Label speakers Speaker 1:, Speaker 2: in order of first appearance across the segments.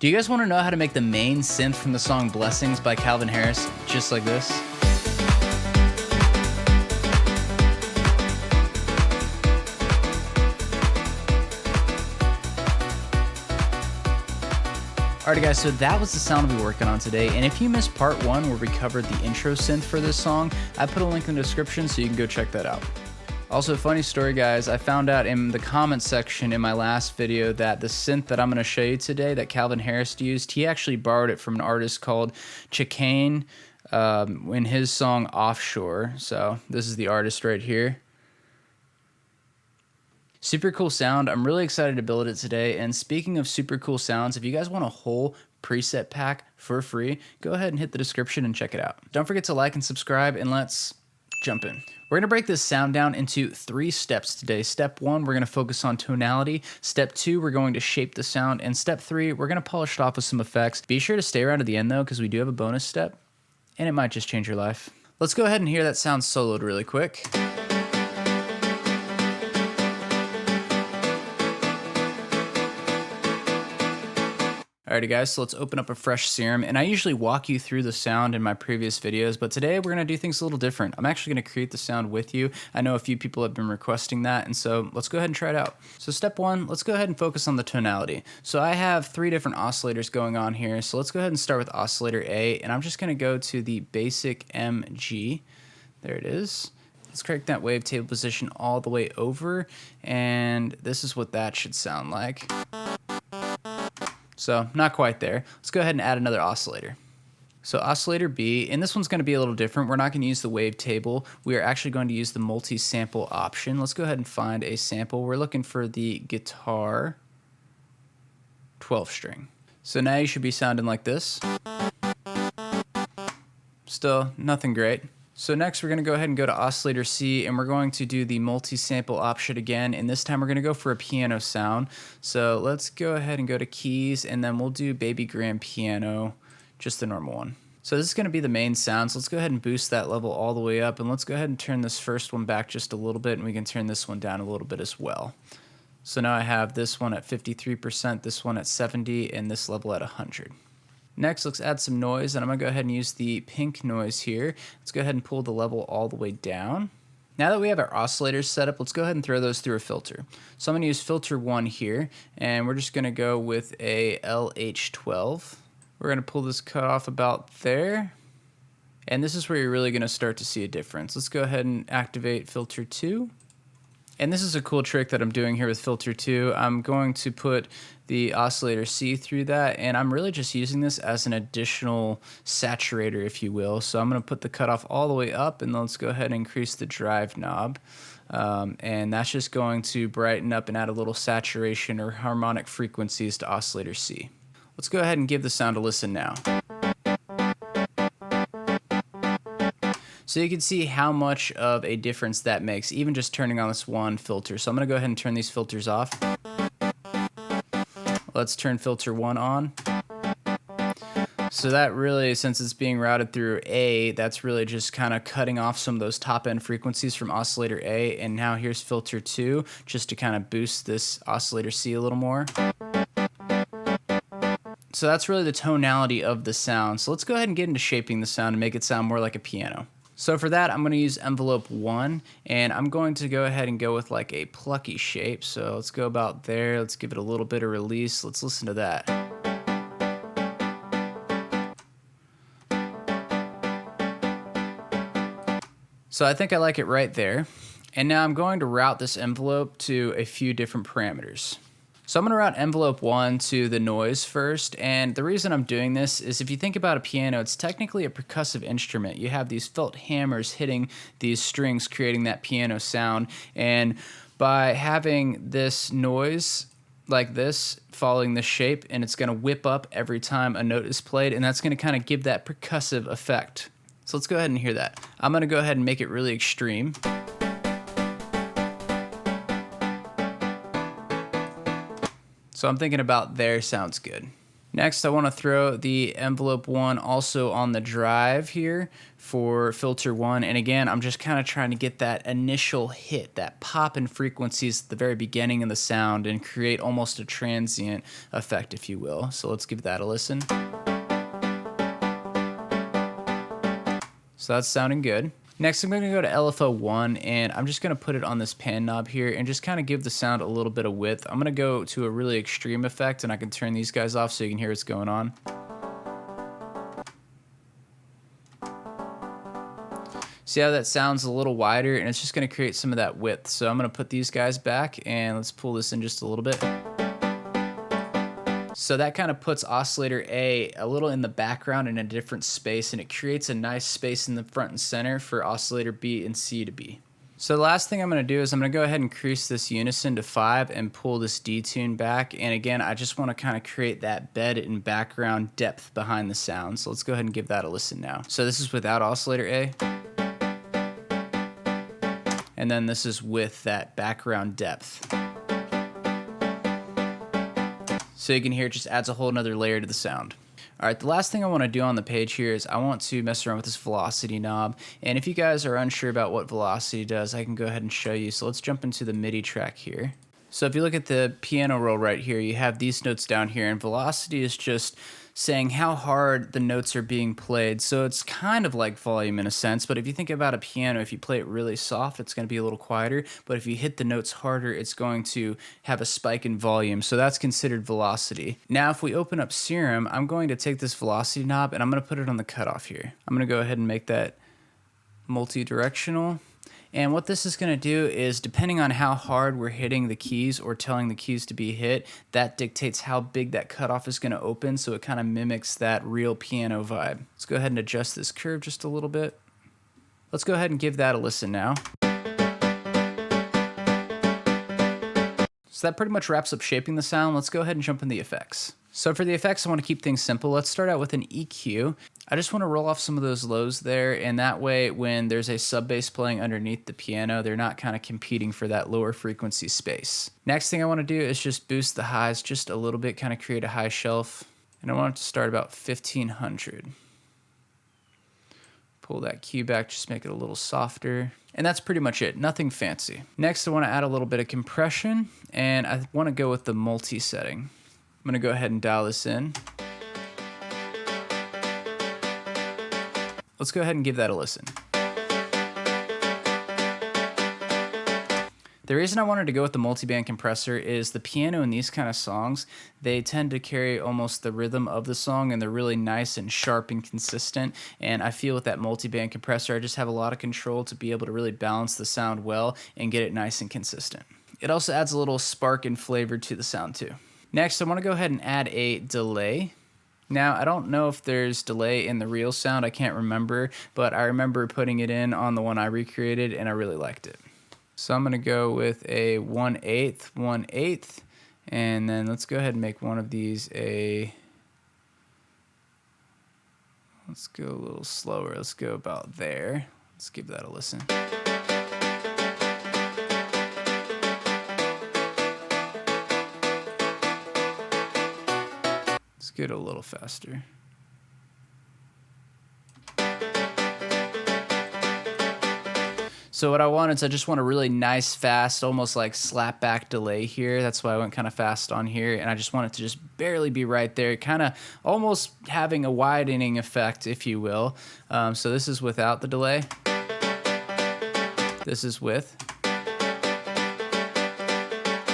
Speaker 1: Do you guys want to know how to make the main synth from the song Blessings by Calvin Harris just like this? Alright guys, so that was the sound we'll be working on today, and if you missed part 1 where we covered the intro synth for this song, I put a link in the description so you can go check that out. Also, funny story guys, I found out in the comment section in my last video that the synth that I'm going to show you today that Calvin Harris used, he actually borrowed it from an artist called Chicane in his song Offshore. So this is the artist right here. Super cool sound. I'm really excited to build it today. And speaking of super cool sounds, if you guys want a whole preset pack for free, go ahead and hit the description and check it out. Don't forget to like and subscribe, and let's jump in. We're going to break this sound down into 3 steps today. Step 1, we're going to focus on tonality. Step 2, we're going to shape the sound. And step 3, we're going to polish it off with some effects. Be sure to stay around to the end though, because we do have a bonus step, and it might just change your life. Let's go ahead and hear that sound soloed really quick. Alrighty guys, so let's open up a fresh Serum, and I usually walk you through the sound in my previous videos, but today we're going to do things a little different. I'm actually going to create the sound with you. I know a few people have been requesting that, and so let's go ahead and try it out. So step 1, let's go ahead and focus on the tonality. So I have 3 different oscillators going on here, so let's go ahead and start with oscillator A, and I'm just going to go to the basic MG. There it is. Let's crank that wavetable position all the way over, and this is what that should sound like. So not quite there. Let's go ahead and add another oscillator. So oscillator B, and this one's going to be a little different. We're not going to use the wavetable. We are actually going to use the multi-sample option. Let's go ahead and find a sample. We're looking for the guitar 12 string. So now you should be sounding like this. Still nothing great. So next we're going to go ahead and go to oscillator C, and we're going to do the multi-sample option again, and this time we're going to go for a piano sound. So let's go ahead and go to keys, and then we'll do baby grand piano, just the normal one. So this is going to be the main sound, so let's go ahead and boost that level all the way up, and let's go ahead and turn this first one back just a little bit, and we can turn this one down a little bit as well. So now I have this one at 53%, this one at 70%, and this level at 100%. Next, let's add some noise, and I'm going to go ahead and use the pink noise here. Let's go ahead and pull the level all the way down. Now that we have our oscillators set up, let's go ahead and throw those through a filter. So I'm going to use filter 1 here, and we're just going to go with a LH12. We're going to pull this cut off about there, and this is where you're really going to start to see a difference. Let's go ahead and activate filter 2. And this is a cool trick that I'm doing here with filter 2. I'm going to put the oscillator C through that, and I'm really just using this as an additional saturator, if you will. So I'm going to put the cutoff all the way up, and let's go ahead and increase the drive knob. And that's just going to brighten up and add a little saturation or harmonic frequencies to oscillator C. Let's go ahead and give the sound a listen now. So you can see how much of a difference that makes, even just turning on this one filter. So I'm going to go ahead and turn these filters off. Let's turn filter 1 on. So that really, since it's being routed through A, that's really just kind of cutting off some of those top end frequencies from oscillator A. And now here's filter 2, just to kind of boost this oscillator C a little more. So that's really the tonality of the sound. So let's go ahead and get into shaping the sound and make it sound more like a piano. So for that, I'm going to use envelope 1, and I'm going to go ahead and go with like a plucky shape. So let's go about there. Let's give it a little bit of release. Let's listen to that. So I think I like it right there. And now I'm going to route this envelope to a few different parameters. So I'm going to route envelope 1 to the noise first, and the reason I'm doing this is if you think about a piano, it's technically a percussive instrument. You have these felt hammers hitting these strings, creating that piano sound, and by having this noise like this, following this shape, and it's going to whip up every time a note is played, and that's going to kind of give that percussive effect. So let's go ahead and hear that. I'm going to go ahead and make it really extreme. So I'm thinking about there sounds good. Next, I want to throw the envelope one also on the drive here for filter one. And again, I'm just kind of trying to get that initial hit, that pop in frequencies at the very beginning of the sound and create almost a transient effect, if you will. So let's give that a listen. So that's sounding good. Next, I'm going to go to LFO1, and I'm just going to put it on this pan knob here and just kind of give the sound a little bit of width. I'm going to go to a really extreme effect, and I can turn these guys off so you can hear what's going on. See how that sounds a little wider, and it's just going to create some of that width. So I'm going to put these guys back, and let's pull this in just a little bit. So that kind of puts oscillator A a little in the background in a different space, and it creates a nice space in the front and center for oscillator B and C to be. So the last thing I'm going to do is I'm going to go ahead and increase this unison to 5 and pull this detune back. And again, I just want to kind of create that bed and background depth behind the sound. So let's go ahead and give that a listen now. So this is without oscillator A. And then this is with that background depth. So you can hear it just adds a whole nother layer to the sound. All right, the last thing I want to do on the page here is I want to mess around with this velocity knob. And if you guys are unsure about what velocity does, I can go ahead and show you. So let's jump into the MIDI track here. So if you look at the piano roll right here, you have these notes down here, and velocity is just saying how hard the notes are being played. So it's kind of like volume in a sense, but if you think about a piano, if you play it really soft, it's going to be a little quieter, but if you hit the notes harder, it's going to have a spike in volume. So that's considered velocity. Now, if we open up Serum, I'm going to take this velocity knob and I'm going to put it on the cutoff here. I'm going to go ahead and make that multi-directional. And what this is going to do is, depending on how hard we're hitting the keys or telling the keys to be hit, that dictates how big that cutoff is going to open, so it kind of mimics that real piano vibe. Let's go ahead and adjust this curve just a little bit. Let's go ahead and give that a listen now. So that pretty much wraps up shaping the sound. Let's go ahead and jump in the effects. So for the effects, I want to keep things simple. Let's start out with an EQ. I just want to roll off some of those lows there, and that way when there's a sub bass playing underneath the piano, they're not kind of competing for that lower frequency space. Next thing I want to do is just boost the highs just a little bit, kind of create a high shelf, and I want it to start about 1500. Pull that Q back, just make it a little softer. And that's pretty much it, nothing fancy. Next, I want to add a little bit of compression, and I want to go with the multi setting. I'm going to go ahead and dial this in. Let's go ahead and give that a listen. The reason I wanted to go with the multiband compressor is the piano in these kind of songs, they tend to carry almost the rhythm of the song, and they're really nice and sharp and consistent. And I feel with that multiband compressor, I just have a lot of control to be able to really balance the sound well and get it nice and consistent. It also adds a little spark and flavor to the sound too. Next, I want to go ahead and add a delay. Now, I don't know if there's delay in the real sound, I can't remember, but I remember putting it in on the one I recreated, and I really liked it. So I'm going to go with a 1/8, 1/8, and then let's go ahead and make one of these let's go a little slower, let's go about there. Let's give that a listen. Let's get a little faster. So what I want is I just want a really nice, fast, almost like slap back delay here. That's why I went kind of fast on here, and I just want it to just barely be right there, kind of almost having a widening effect, if you will. So this is without the delay. This is with.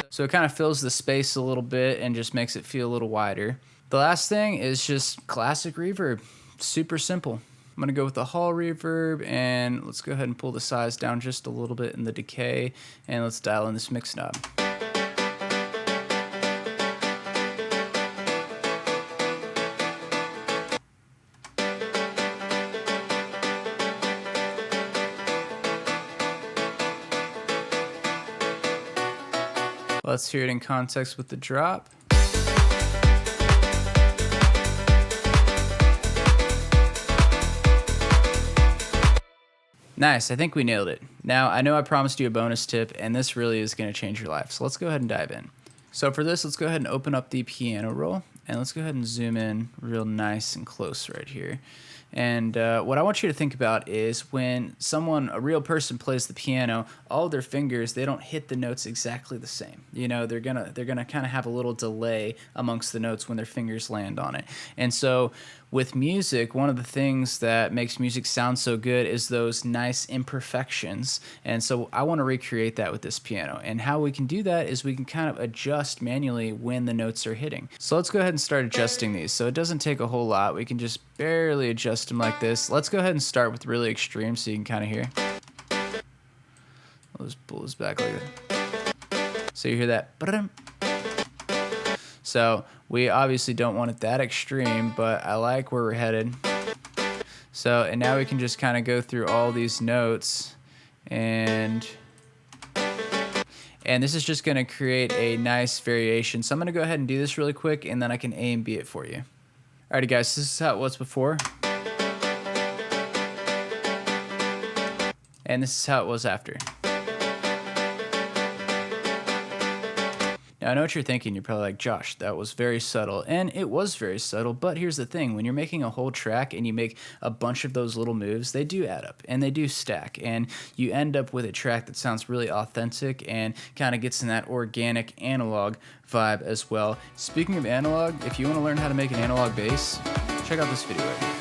Speaker 1: So it kind of fills the space a little bit and just makes it feel a little wider. The last thing is just classic reverb. Super simple. I'm going to go with the hall reverb, and let's go ahead and pull the size down just a little bit in the decay, and let's dial in this mix knob. Let's hear it in context with the drop. Nice, I think we nailed it. Now, I know I promised you a bonus tip, and this really is going to change your life. So let's go ahead and dive in. So for this, let's go ahead and open up the piano roll. And let's go ahead and zoom in real nice and close right here. And what I want you to think about is when a real person plays the piano, all of their fingers, they don't hit the notes exactly the same. You know, they're gonna kind of have a little delay amongst the notes when their fingers land on it. And so with music, one of the things that makes music sound so good is those nice imperfections. And so I want to recreate that with this piano. And how we can do that is we can kind of adjust manually when the notes are hitting. So let's go ahead and start adjusting these. So it doesn't take a whole lot. We can just barely adjust them like this. Let's go ahead and start with really extreme so you can kind of hear. I'll just pull this back like that. So you hear that. So we obviously don't want it that extreme, but I like where we're headed. So, and now we can just kind of go through all these notes, and this is just going to create a nice variation. So I'm going to go ahead and do this really quick, and then I can A and B it for you. Alrighty guys, this is how it was before. And this is how it was after. Now, I know what you're thinking. You're probably like, Josh, that was very subtle. And it was very subtle, but here's the thing. When you're making a whole track and you make a bunch of those little moves, they do add up and they do stack. And you end up with a track that sounds really authentic and kind of gets in that organic analog vibe as well. Speaking of analog, if you want to learn how to make an analog bass, check out this video right here.